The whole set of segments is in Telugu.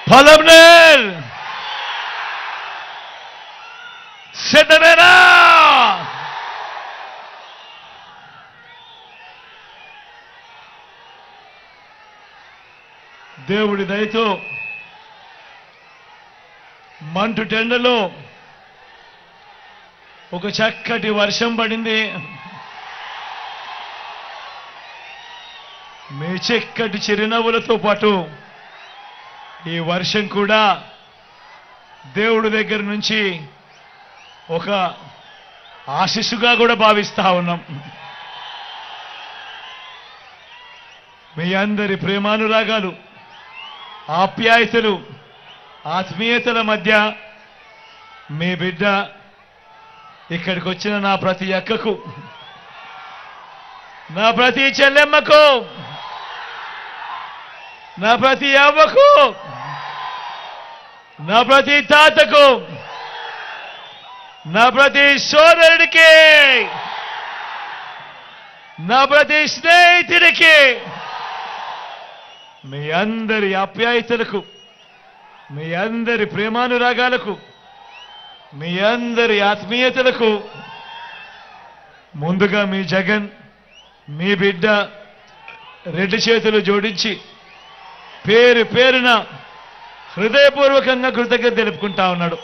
పొలంనేర్ సిద్ధమేనా? దేవుడి దయతో మంటు టెండలో ఒక చక్కటి వర్షం పడింది. మీ చక్కటి చిరునవ్వులతో పాటు ఈ వర్షం కూడా దేవుడి దగ్గర నుంచి ఒక ఆశీస్సుగా కూడా భావిస్తా ఉన్నాం. మీ అందరి ప్రేమానురాగాలు, ఆప్యాయతలు, ఆత్మీయతల మధ్య మీ బిడ్డ ఇక్కడికి వచ్చిన నా ప్రతి అక్కకు, నా ప్రతి చెల్లెమ్మకు, నా ప్రతి అవ్వకు, నా ప్రతి తాతకు, నా ప్రతి సోదరుడికి, నా ప్రతి స్నేహితుడికి, మీ అందరి ఆప్యాయతలకు, మీ అందరి ప్రేమానురాగాలకు, మీ అందరి ఆత్మీయతలకు ముందుగా మీ జగన్, మీ బిడ్డ రెండు చేతులు జోడించి పేరు పేరున హృదయపూర్వకంగా కృతజ్ఞత తెలుపుకుంటా ఉన్నాడు.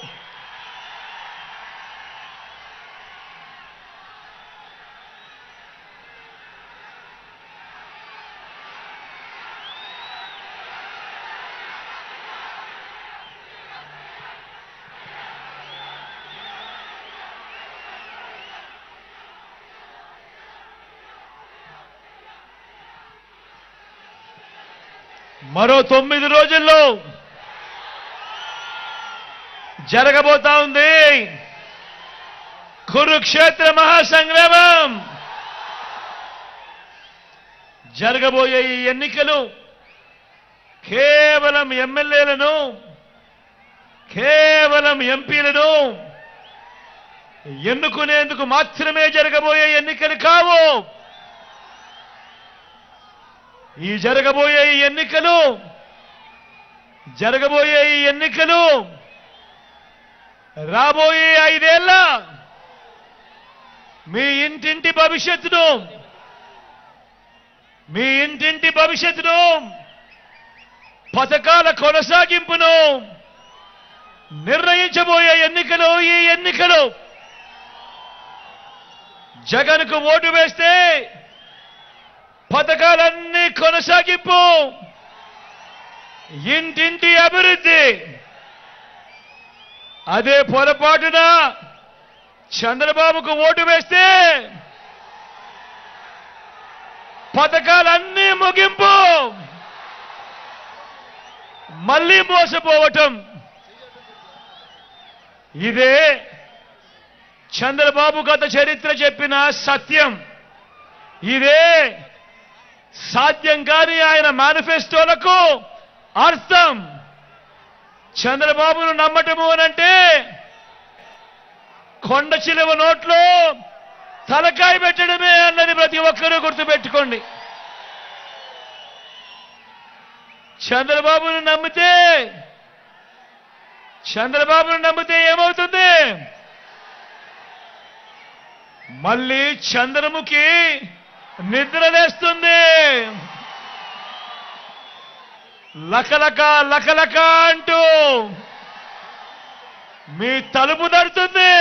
మరో 9 రోజుల్లో జరగబోతా ఉంది కురుక్షేత్ర మహాసంగ్రామం. జరగబోయే ఈ ఎన్నికలు కేవలం ఎమ్మెల్యేలను, కేవలం ఎంపీలను ఎన్నుకునేందుకు మాత్రమే జరగబోయే ఎన్నికలు కావు. ఈ జరగబోయే ఈ ఎన్నికలు రాబోయే 5 ఏళ్ల మీ ఇంటింటి భవిష్యత్తును, పథకాల కొనసాగింపును నిర్ణయించబోయే ఎన్నికలు. ఈ ఎన్నికలు జగన్కు ఓటు వేస్తే పథకాలన్నీ కొనసాగింపు, ఇంటింటి అభివృద్ధి. అదే పొరపాటున చంద్రబాబుకు ఓటు వేస్తే పథకాలన్నీ ముగింపు, మళ్ళీ మోసపోవటం. ఇదే చంద్రబాబు గత చరిత్ర చెప్పిన సత్యం. ఇదే సాధ్యం కాని ఆయన మేనిఫెస్టోలకు అర్థం. చంద్రబాబును నమ్మటము అనంటే కొండ చిలువ నోట్లో తలకాయ పెట్టడమే అన్నది ప్రతి ఒక్కరూ గుర్తుపెట్టుకోండి. చంద్రబాబును నమ్మితే ఏమవుతుంది? మళ్ళీ చంద్రముఖి నిద్రలేస్తుంది. లకలక లకలక అంటూ మీ తలుపు తడుతుంది.